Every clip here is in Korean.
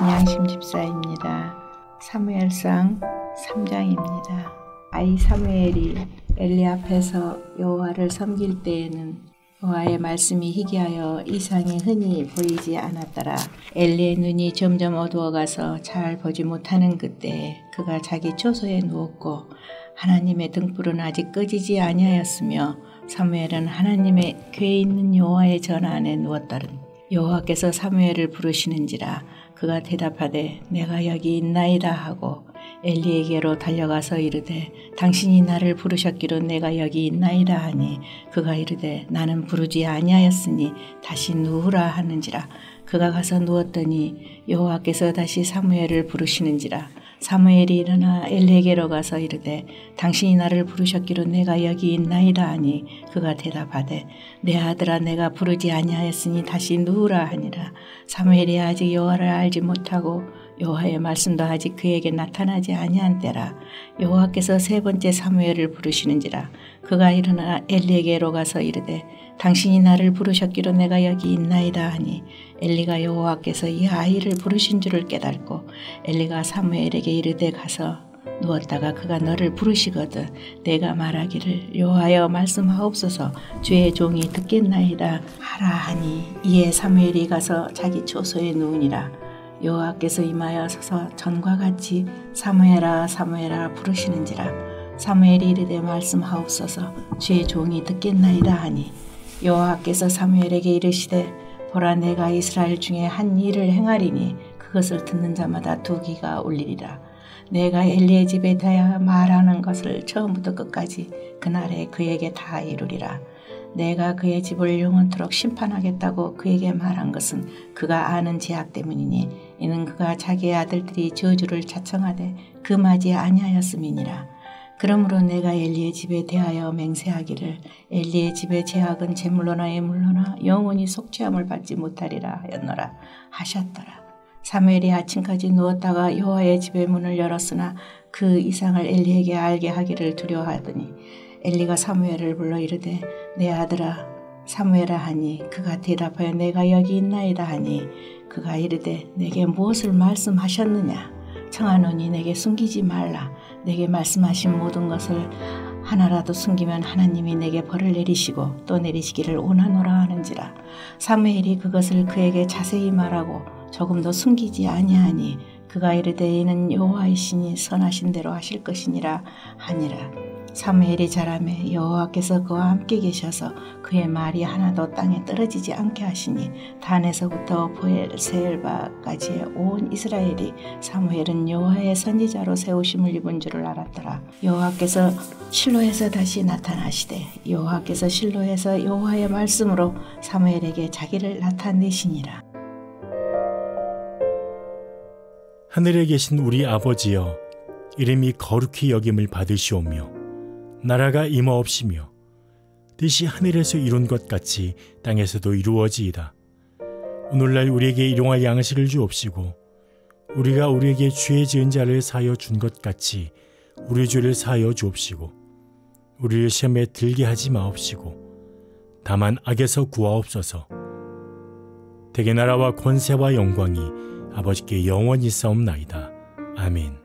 김양심 집사입니다. 사무엘상 3장입니다. 아이 사무엘이 엘리 앞에서 여호와를 섬길 때에는 여호와의 말씀이 희귀하여 이상이 흔히 보이지 않았더라. 엘리의 눈이 점점 어두워가서 잘 보지 못하는 그때에 그가 자기 초소에 누웠고 하나님의 등불은 아직 꺼지지 아니하였으며 사무엘은 하나님의 궤에 있는 여호와의 전 안에 누웠더니 여호와께서 사무엘을 부르시는지라. 그가 대답하되 내가 여기 있나이다 하고 엘리에게로 달려가서 이르되 당신이 나를 부르셨기로 내가 여기 있나이다 하니 그가 이르되 나는 부르지 아니하였으니 다시 누우라 하는지라. 그가 가서 누웠더니 여호와께서 다시 사무엘을 부르시는지라. 사무엘이 일어나 엘리에게로 가서 이르되 당신이 나를 부르셨기로 내가 여기 있나이다 하니 그가 대답하되 내 아들아 내가 부르지 아니하였으니 다시 누우라 하니라. 사무엘이 아직 여호와를 알지 못하고 여호와의 말씀도 아직 그에게 나타나지 아니한 때라. 여호와께서 세 번째 사무엘을 부르시는지라. 그가 일어나 엘리에게로 가서 이르되 당신이 나를 부르셨기로 내가 여기 있나이다 하니 엘리가 여호와께서 이 아이를 부르신 줄을 깨닫고 엘리가 사무엘에게 이르되 가서 누웠다가 그가 너를 부르시거든 내가 말하기를 여호와여 말씀하옵소서 주의 종이 듣겠나이다 하라 하니 이에 사무엘이 가서 자기 초소에 누우니라. 여호와께서 임하여 서서 전과 같이 사무엘아 사무엘아 부르시는지라. 사무엘이 이르되 말씀하옵소서 주의 종이 듣겠나이다 하니 여호와께서 사무엘에게 이르시되 보라 내가 이스라엘 중에 한 일을 행하리니 그것을 듣는 자마다 두 귀가 울리리라. 내가 엘리의 집에 대하여 말하는 것을 처음부터 끝까지 그날에 그에게 다 이루리라. 내가 그의 집을 영원토록 심판하겠다고 그에게 말한 것은 그가 아는 죄악 때문이니 이는 그가 자기의 아들들이 저주를 자청하되 금하지 아니하였음이니라. 그러므로 내가 엘리의 집에 대하여 맹세하기를 엘리의 집의 죄악은 제물로나 예물로나 영원히 속죄함을 받지 못하리라 하였노라 하셨더라. 사무엘이 아침까지 누웠다가 여호와의 집의 문을 열었으나 그 이상을 엘리에게 알게 하기를 두려워하더니 엘리가 사무엘을 불러 이르되 내 아들아 사무엘아 하니 그가 대답하여 내가 여기 있나이다 하니 그가 이르되 내게 무엇을 말씀하셨느냐. 청하노니 내게 숨기지 말라. 내게 말씀하신 모든 것을 하나라도 숨기면 하나님이 내게 벌을 내리시고 또 내리시기를 원하노라 하는지라. 사무엘이 그것을 그에게 자세히 말하고 조금도 숨기지 아니하니 그가 이르되 이는 여호와이시니 선하신 대로 하실 것이니라 하니라. 사무엘이 자라매 여호와께서 그와 함께 계셔서 그의 말이 하나도 땅에 떨어지지 않게 하시니 단에서부터 브엘세바까지의 온 이스라엘이 사무엘은 여호와의 선지자로 세우심을 입은 줄을 알았더라. 여호와께서 실로에서 다시 나타나시되 여호와께서 실로에서 여호와의 말씀으로 사무엘에게 자기를 나타내시니라. 하늘에 계신 우리 아버지여 이름이 거룩히 여김을 받으시오며 나라가 임하옵시며 뜻이 하늘에서 이룬 것 같이 땅에서도 이루어지이다. 오늘날 우리에게 일용할 양식을 주옵시고 우리가 우리에게 죄 지은 자를 사하여 준 것 같이 우리 죄를 사하여 주옵시고 우리를 시험에 들게 하지 마옵시고 다만 악에서 구하옵소서. 대개 나라와 권세와 영광이 아버지께 영원히 싸움나이다. 아멘.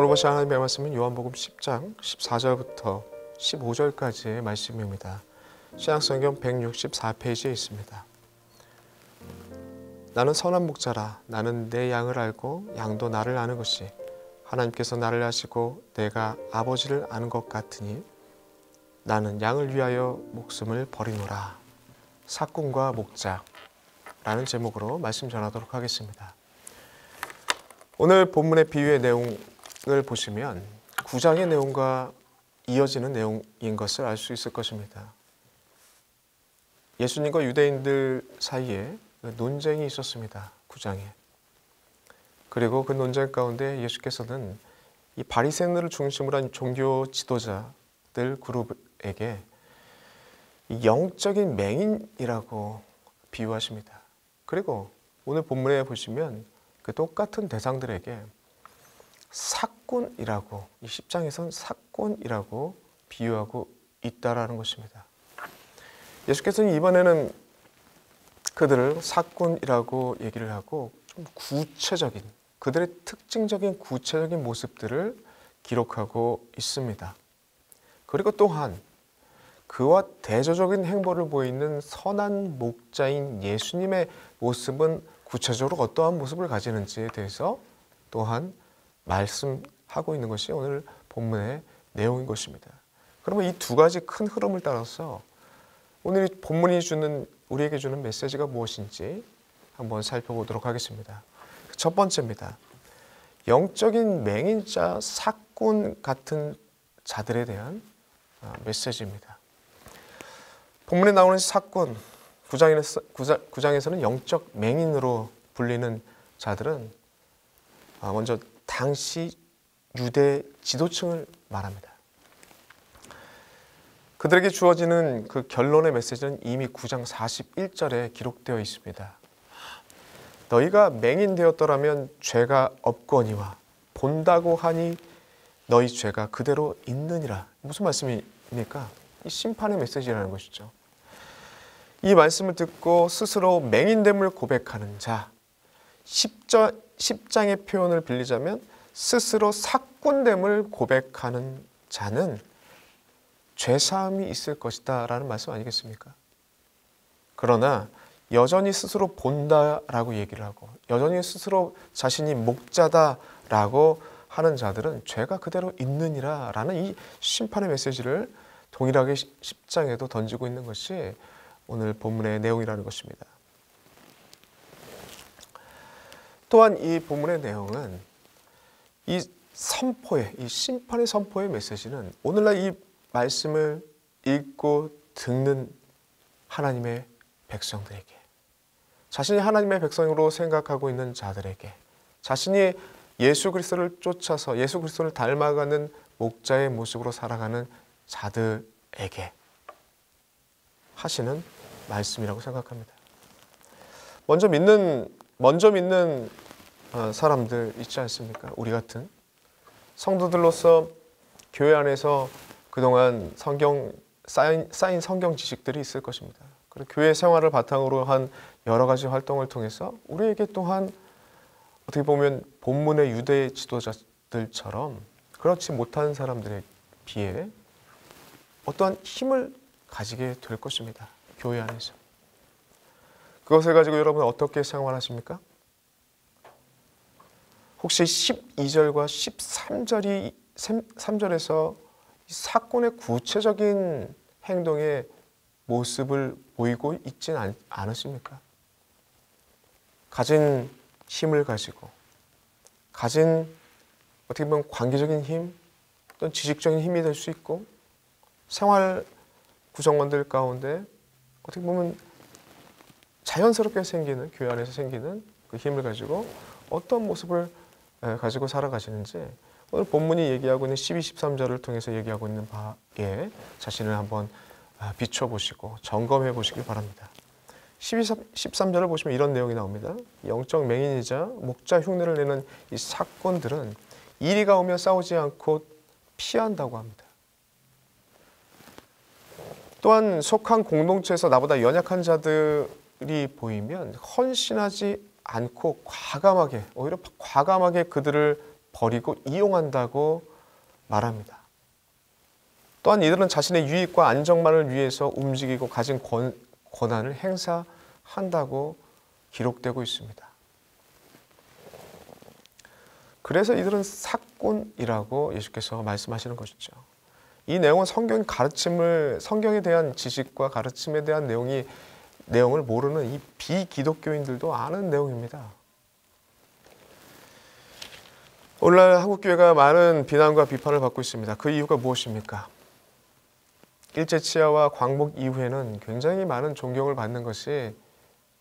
오늘 보실 하나님의 말씀은 요한복음 10장 14절부터 15절까지의 말씀입니다. 신약성경 164페이지에 있습니다. 나는 선한 목자라. 나는 내 양을 알고 양도 나를 아는 것이 하나님께서 나를 아시고 내가 아버지를 아는 것 같으니 나는 양을 위하여 목숨을 버리노라. 삭군과 목자라는 제목으로 말씀 전하도록 하겠습니다. 오늘 본문의 비유의 내용을 보시면 9장의 내용과 이어지는 내용인 것을 알 수 있을 것입니다. 예수님과 유대인들 사이에 논쟁이 있었습니다. 9장에. 그리고 그 논쟁 가운데 예수께서는 이 바리새인들을 중심으로 한 종교 지도자들 그룹에게 영적인 맹인이라고 비유하십니다. 그리고 오늘 본문에 보시면 그 똑같은 대상들에게 삭군이라고, 이 10장에서는 삭군이라고 비유하고 있다라는 것입니다. 예수께서는 이번에는 그들을 삭군이라고 얘기를 하고 좀 구체적인, 그들의 특징적인 구체적인 모습들을 기록하고 있습니다. 그리고 또한 그와 대조적인 행보를 보이는 선한 목자인 예수님의 모습은 구체적으로 어떠한 모습을 가지는지에 대해서 또한 말씀하고 있는 것이 오늘 본문의 내용인 것입니다. 그러면 이 두 가지 큰 흐름을 따라서 오늘 본문이 우리에게 주는 메시지가 무엇인지 한번 살펴보도록 하겠습니다. 첫 번째입니다. 영적인 맹인자, 삭군 같은 자들에 대한 메시지입니다. 본문에 나오는 삭군, 9장에서는 영적 맹인으로 불리는 자들은 먼저 당시 유대 지도층을 말합니다. 그들에게 주어지는 그 결론의 메시지는 이미 9장 41절에 기록되어 있습니다. 너희가 맹인 되었더라면 죄가 없거니와 본다고 하니 너희 죄가 그대로 있느니라. 무슨 말씀입니까? 이 심판의 메시지라는 것이죠. 이 말씀을 듣고 스스로 맹인됨을 고백하는 자, 10장의 표현을 빌리자면 스스로 삭군됨을 고백하는 자는 죄사함이 있을 것이다 라는 말씀 아니겠습니까? 그러나 여전히 스스로 본다라고 얘기를 하고 여전히 스스로 자신이 목자다라고 하는 자들은 죄가 그대로 있느니라 라는 이 심판의 메시지를 동일하게 10장에도 던지고 있는 것이 오늘 본문의 내용이라는 것입니다. 또한 이 본문의 내용은 이 심판의 선포의 메시지는 오늘날 이 말씀을 읽고 듣는 하나님의 백성들에게, 자신이 하나님의 백성으로 생각하고 있는 자들에게, 자신이 예수 그리스도를 쫓아서 예수 그리스도를 닮아가는 목자의 모습으로 살아가는 자들에게 하시는 말씀이라고 생각합니다. 먼저 믿는 사람들 있지 않습니까? 우리 같은 성도들로서 교회 안에서 그동안 쌓인 성경 지식들이 있을 것입니다. 그리고 교회 생활을 바탕으로 한 여러 가지 활동을 통해서 우리에게 또한 어떻게 보면 본문의 유대 지도자들처럼 그렇지 못한 사람들에 비해 어떠한 힘을 가지게 될 것입니다. 교회 안에서. 그것을 가지고 여러분 어떻게 생활하십니까? 혹시 12절과 13절에서 사건의 구체적인 행동의 모습을 보이고 있지는 않으십니까? 가진 힘을 가지고 가진 어떻게 보면 관계적인 힘 또는 지식적인 힘이 될 수 있고 생활 구성원들 가운데 어떻게 보면 자연스럽게 생기는 교회 안에서 생기는 그 힘을 가지고 어떤 모습을 가지고 살아가시는지 오늘 본문이 얘기하고 있는 12, 13절을 통해서 얘기하고 있는 바에 자신을 한번 비춰보시고 점검해 보시길 바랍니다. 12, 13절을 보시면 이런 내용이 나옵니다. 영적 맹인이자 목자 흉내를 내는 이 사건들은 이리가 오면 싸우지 않고 피한다고 합니다. 또한 속한 공동체에서 나보다 연약한 자들이 보이면 헌신하지 않고 오히려 과감하게 그들을 버리고 이용한다고 말합니다. 또한 이들은 자신의 유익과 안정만을 위해서 움직이고 가진 권한을 행사한다고 기록되고 있습니다. 그래서 이들은 사꾼이라고 예수께서 말씀하시는 것이죠. 이 내용은 성경에 대한 지식과 가르침에 대한 내용을 모르는 이 비기독교인들도 아는 내용입니다. 오늘날 한국교회가 많은 비난과 비판을 받고 있습니다. 그 이유가 무엇입니까? 일제치하와 광복 이후에는 굉장히 많은 존경을 받는 것이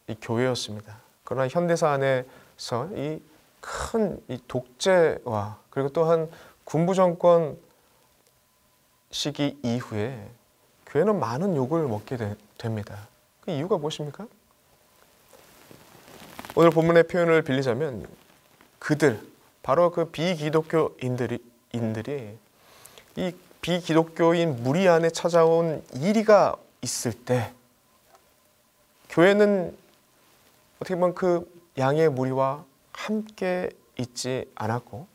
이 교회였습니다. 그러나 현대사 안에서 이 큰 독재와 그리고 또한 군부정권 시기 이후에 교회는 많은 욕을 먹게 됩니다. 그 이유가 무엇입니까? 오늘 본문의 표현을 빌리자면 바로 그 비기독교인들이 이 비기독교인 무리 안에 찾아온 이리가 있을 때 교회는 어떻게 보면 그 양의 무리와 함께 있지 않았고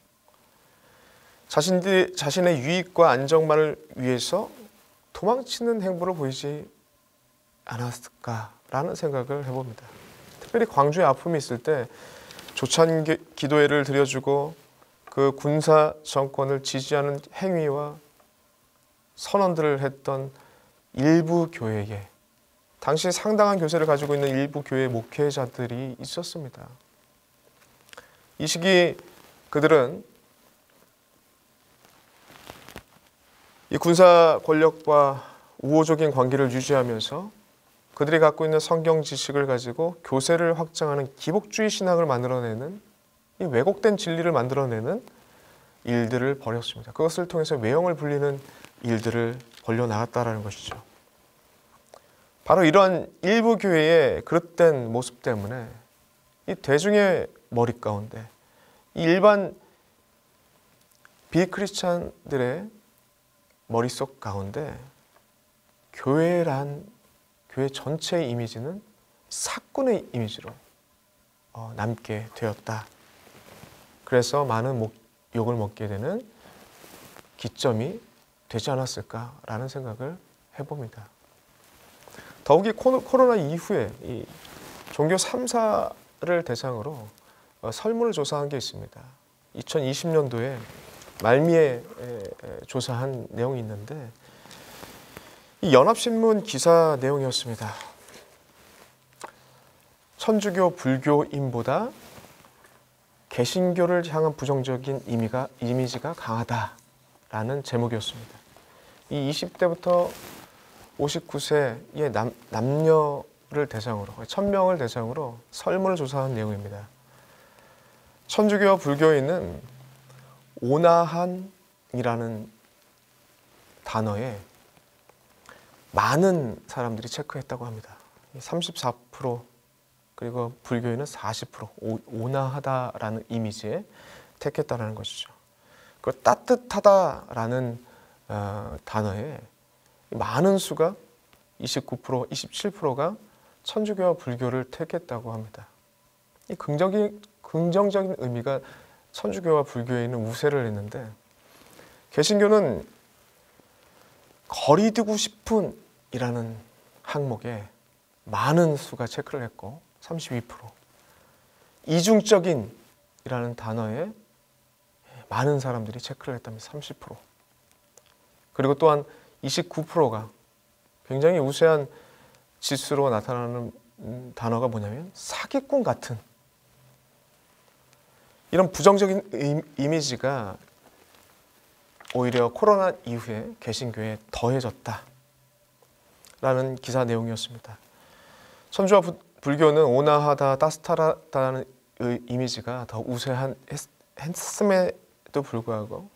자신의 유익과 안정만을 위해서 도망치는 행보를 보이지 않았을까라는 생각을 해봅니다. 특별히 광주에 아픔이 있을 때 조찬 기도회를 드려주고 그 군사 정권을 지지하는 행위와 선언들을 했던 일부 교회에 당시 상당한 교세를 가지고 있는 일부 교회 목회자들이 있었습니다. 이 시기 그들은 이 군사 권력과 우호적인 관계를 유지하면서 그들이 갖고 있는 성경 지식을 가지고 교세를 확장하는 기복주의 신학을 만들어내는 이 왜곡된 진리를 만들어내는 일들을 벌였습니다. 그것을 통해서 외형을 불리는 일들을 벌려나갔다는 것이죠. 바로 이러한 일부 교회의 그릇된 모습 때문에 이 대중의 머리 가운데 이 일반 비크리스찬들의 머릿속 가운데 교회 전체의 이미지는 사꾼의 이미지로 남게 되었다. 그래서 많은 욕을 먹게 되는 기점이 되지 않았을까라는 생각을 해봅니다. 더욱이 코로나 이후에 이 종교 3사를 대상으로 설문을 조사한 게 있습니다. 2020년도에 말미에 조사한 내용이 있는데 이 연합신문 기사 내용이었습니다. 천주교 불교인보다 개신교를 향한 부정적인 이미지가 강하다라는 제목이었습니다. 이 20대부터 59세의 남녀를 대상으로 1000명을 대상으로 설문을 조사한 내용입니다. 천주교와 불교인은 오나한이라는 단어에 많은 사람들이 체크했다고 합니다. 34% 그리고 불교인은 40% 온화하다라는 이미지에 택했다는 것이죠. 그 따뜻하다라는 단어에 많은 수가 29%, 27%가 천주교와 불교를 택했다고 합니다. 이 긍정적인 의미가 천주교와 불교에 있는 우세를 했는데 개신교는 거리두고 싶은 이라는 항목에 많은 수가 체크를 했고 32%, 이중적인 이라는 단어에 많은 사람들이 체크를 했다면 30%, 그리고 또한 29%가 굉장히 우세한 지수로 나타나는 단어가 뭐냐면 사기꾼 같은 이런 부정적인 이미지가 오히려 코로나 이후에 개신교에 더해졌다라는 기사 내용이었습니다. 천주와 불교는 온화하다, 따뜻하다는 이미지가 더 우세한 했음에도 불구하고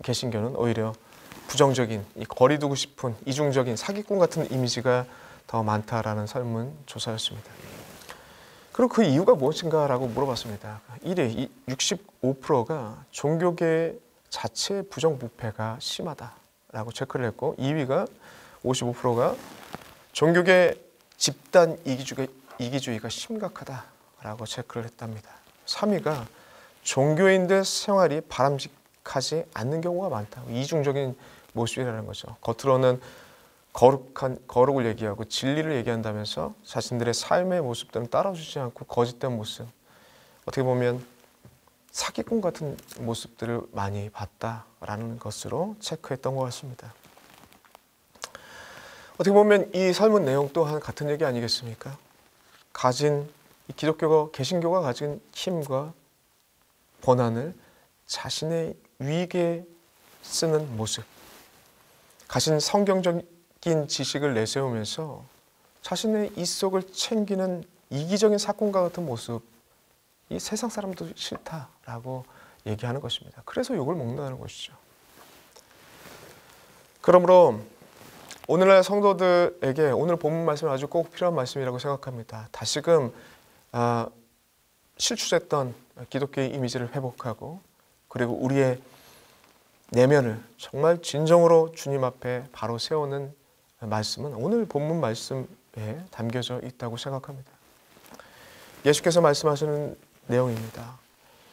개신교는 오히려 부정적인, 거리두고 싶은 이중적인 사기꾼 같은 이미지가 더 많다라는 설문조사였습니다. 그럼 그 이유가 무엇인가라고 물어봤습니다. 1위 65%가 종교계 자체의 부정부패가 심하다라고 체크를 했고 2위가 55%가 종교계 집단 이기주의가 심각하다라고 체크를 했답니다. 3위가 종교인들 생활이 바람직하지 않는 경우가 많다. 이중적인 모습이라는 거죠. 겉으로는 거룩을 얘기하고 진리를 얘기한다면서 자신들의 삶의 모습들은 따라주지 않고 거짓된 모습, 어떻게 보면 사기꾼 같은 모습들을 많이 봤다라는 것으로 체크했던 것 같습니다. 어떻게 보면 이 설문 내용 또한 같은 얘기 아니겠습니까? 이 기독교가, 개신교가 가진 힘과 권한을 자신의 유익에 쓰는 모습, 가진 성경적인 지식을 내세우면서 자신의 입속을 챙기는 이기적인 사건과 같은 모습, 이 세상 사람도 싫다라고 얘기하는 것입니다. 그래서 욕을 먹는다는 것이죠. 그러므로 오늘날 성도들에게 오늘 본문 말씀은 아주 꼭 필요한 말씀이라고 생각합니다. 다시금 실추됐던 기독교의 이미지를 회복하고, 그리고 우리의 내면을 정말 진정으로 주님 앞에 바로 세우는 말씀은 오늘 본문 말씀에 담겨져 있다고 생각합니다. 예수께서 말씀하시는 내용입니다.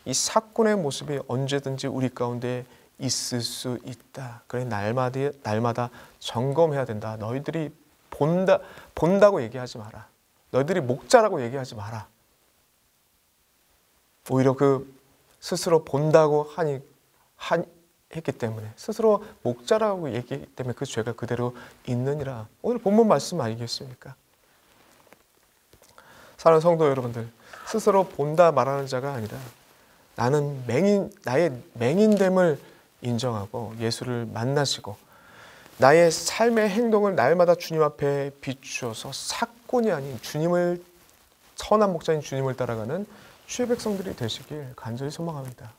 이 사꾼의 모습이 언제든지 우리 가운데 있을 수 있다. 그래 날마다 점검해야 된다. 너희들이 본다고 얘기하지 마라. 너희들이 목자라고 얘기하지 마라. 오히려 그 스스로 본다고 했기 때문에, 스스로 목자라고 얘기했기 때문에 그 죄가 그대로 있느니라. 오늘 본문 말씀 아니겠습니까? 사랑하는 성도 여러분들, 스스로 본다 말하는 자가 아니라 나는 나의 맹인됨을 인정하고 예수를 만나시고 나의 삶의 행동을 날마다 주님 앞에 비추어서 사꾼이 아닌 선한 목자인 주님을 따라가는 주의 백성들이 되시길 간절히 소망합니다.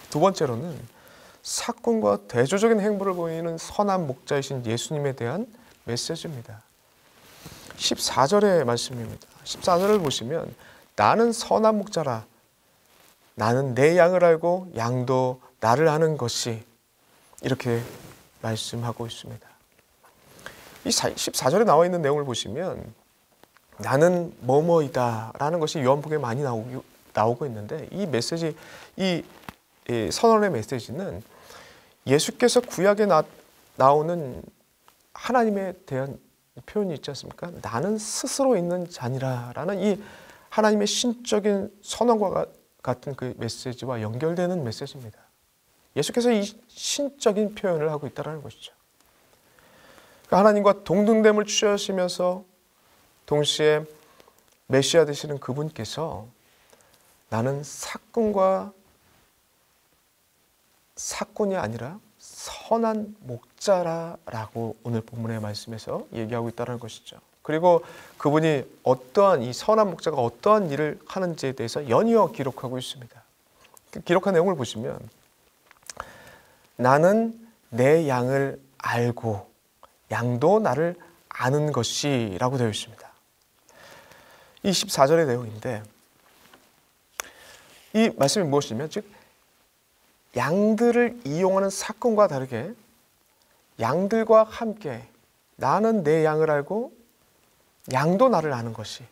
두 번째로는 사꾼과 대조적인 행보를 보이는 선한 목자이신 예수님에 대한 메시지입니다. 14절의 말씀입니다. 14절을 보시면 나는 선한 목자라. 나는 내 양을 알고 양도 나를 아는 것이, 이렇게 말씀하고 있습니다. 이 14절에 나와 있는 내용을 보시면 나는 뭐뭐이다 라는 것이 요한복음에 많이 나오고 있는데, 이 메시지, 이 선언의 메시지는 예수께서 구약에 나오는 하나님에 대한 표현이 있지 않습니까? 나는 스스로 있는 자니라 라는 이 하나님의 신적인 선언과 같은 그 메시지와 연결되는 메시지입니다. 예수께서 이 신적인 표현을 하고 있다는 것이죠. 하나님과 동등됨을 취하시면서 동시에 메시아 되시는 그분께서 나는 사꾼이 아니라 선한 목자라라고 오늘 본문의 말씀에서 얘기하고 있다는 것이죠. 그리고 그분이 이 선한 목자가 어떠한 일을 하는지에 대해서 연이어 기록하고 있습니다. 기록한 내용을 보시면 나는 내 양을 알고 양도 나를 아는 것이라고 되어 있습니다. 이 14절의 내용인데, 이 말씀이 무엇이냐면, 즉 양들을 이용하는 사건과 다르게 양들과 함께 나는 내 양을 알고 양도 나를 아는 것이,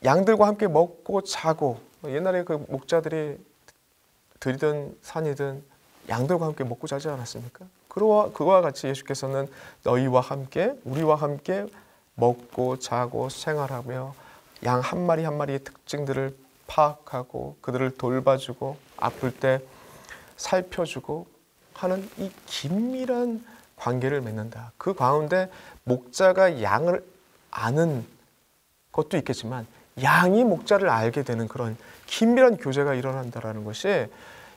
양들과 함께 먹고 자고, 옛날에 그 목자들이 들이든 산이든 양들과 함께 먹고 자지 않았습니까? 그와 같이 예수께서는 너희와 함께, 우리와 함께 먹고 자고 생활하며 양 한 마리 한 마리의 특징들을 파악하고 그들을 돌봐주고 아플 때 살펴주고 하는 이 긴밀한 관계를 맺는다. 그 가운데 목자가 양을 아는 것도 있겠지만 양이 목자를 알게 되는 그런 긴밀한 교제가 일어난다는 것이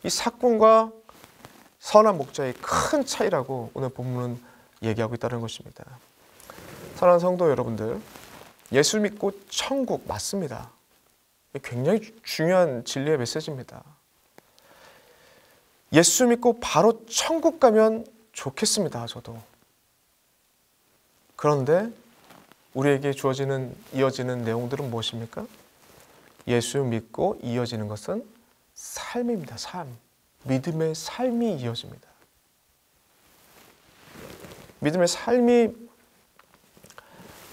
이 사꾼과 선한 목자의 큰 차이라고 오늘 본문은 얘기하고 있다는 것입니다. 사랑하는 성도 여러분들, 예수 믿고 천국 맞습니다. 굉장히 중요한 진리의 메시지입니다. 예수 믿고 바로 천국 가면 좋겠습니다. 저도. 그런데 우리에게 이어지는 내용들은 무엇입니까? 예수 믿고 이어지는 것은 삶입니다. 삶. 믿음의 삶이 이어집니다. 믿음의 삶이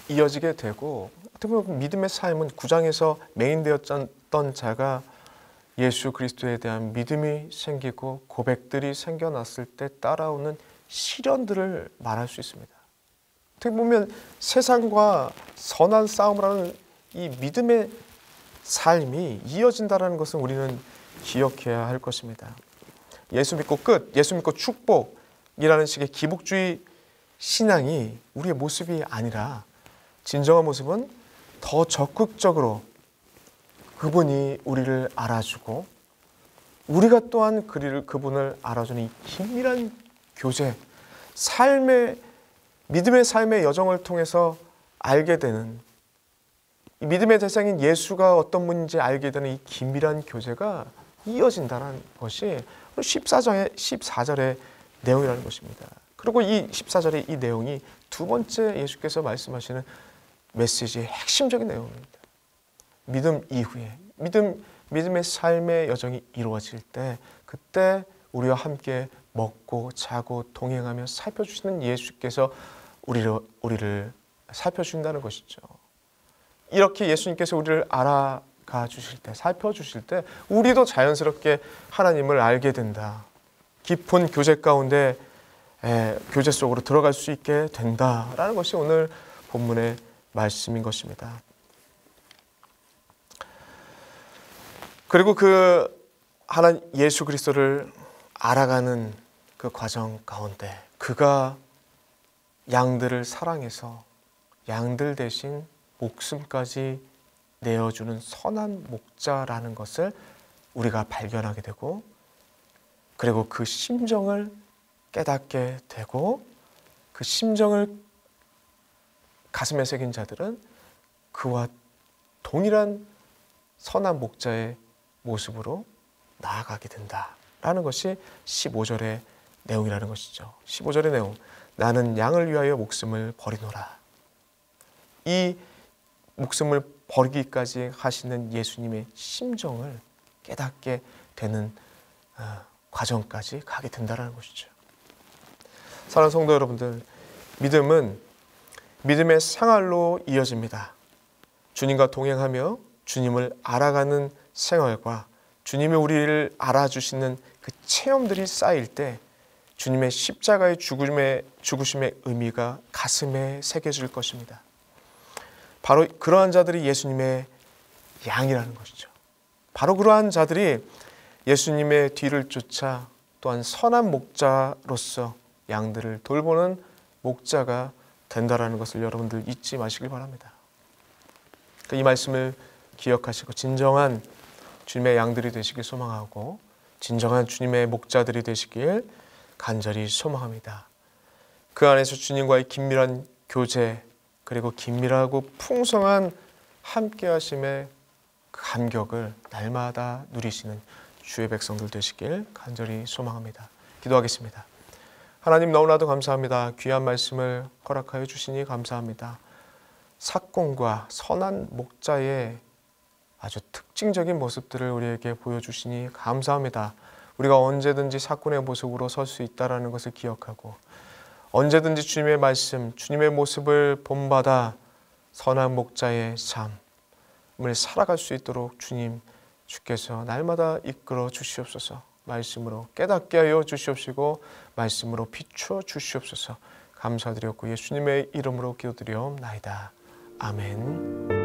이어지게 되고, 어떻게 보면 믿음의 삶은 9장에서 맹인되었던 자가 예수 그리스도에 대한 믿음이 생기고 고백들이 생겨났을 때 따라오는 시련들을 말할 수 있습니다. 어떻게 보면 세상과 선한 싸움을 하는 이 믿음의 삶이 이어진다는 것은 우리는 기억해야 할 것입니다. 예수 믿고 끝, 예수 믿고 축복이라는 식의 기복주의 신앙이 우리의 모습이 아니라 진정한 모습은 더 적극적으로 그분이 우리를 알아주고 우리가 또한 그분을 알아주는 이 긴밀한 교제, 믿음의 삶의 여정을 통해서 알게 되는, 이 믿음의 대상인 예수가 어떤 분인지 알게 되는 이 긴밀한 교제가 이어진다는 것이 14절의 내용이라는 것입니다. 그리고 이 14절의 이 내용이 두 번째 예수께서 말씀하시는 메시지의 핵심적인 내용입니다. 믿음 이후에 믿음의 삶의 여정이 이루어질 때, 그때 우리와 함께 먹고 자고 동행하며 살펴주시는 예수께서 우리를 살펴주신다는 것이죠. 이렇게 예수님께서 우리를 알아가 주실 때, 살펴주실 때 우리도 자연스럽게 하나님을 알게 된다. 깊은 교제 가운데 교제 속으로 들어갈 수 있게 된다라는 것이 오늘 본문의 말씀인 것입니다. 그리고 하나님 예수 그리스도를 알아가는 그 과정 가운데 그가 양들을 사랑해서 양들 대신 목숨까지 내어주는 선한 목자라는 것을 우리가 발견하게 되고, 그리고 그 심정을 깨닫게 되고, 그 심정을 가슴에 새긴 자들은 그와 동일한 선한 목자의 모습으로 나아가게 된다라는 것이 15절의 내용이라는 것이죠. 15절의 내용, 나는 양을 위하여 목숨을 버리노라. 이 목숨을 버리기까지 하시는 예수님의 심정을 깨닫게 되는 과정까지 가게 된다는 것이죠. 사랑하는 성도 여러분들, 믿음은 믿음의 생활로 이어집니다. 주님과 동행하며 주님을 알아가는 생활과 주님이 우리를 알아주시는 그 체험들이 쌓일 때 주님의 십자가의 죽으심의 의미가 가슴에 새겨질 것입니다. 바로 그러한 자들이 예수님의 양이라는 것이죠. 바로 그러한 자들이 예수님의 뒤를 쫓아 또한 선한 목자로서 양들을 돌보는 목자가 된다라는 것을 여러분들 잊지 마시길 바랍니다. 이 말씀을 기억하시고 진정한 주님의 양들이 되시길 소망하고 진정한 주님의 목자들이 되시길 간절히 소망합니다. 그 안에서 주님과의 긴밀한 교제, 그리고 긴밀하고 풍성한 함께하심의 감격을 날마다 누리시는 주의 백성들 되시길 간절히 소망합니다. 기도하겠습니다. 하나님, 너무나도 감사합니다. 귀한 말씀을 허락하여 주시니 감사합니다. 삭공과 선한 목자의 아주 특징적인 모습들을 우리에게 보여주시니 감사합니다. 우리가 언제든지 삭군의 모습으로 설 수 있다는 것을 기억하고 언제든지 주님의 말씀, 주님의 모습을 본받아 선한 목자의 삶을 살아갈 수 있도록 주께서 날마다 이끌어 주시옵소서. 말씀으로 깨닫게 하여 주시옵시고 말씀으로 비추어 주시옵소서. 감사드렸고 예수님의 이름으로 기도드리옵나이다. 아멘.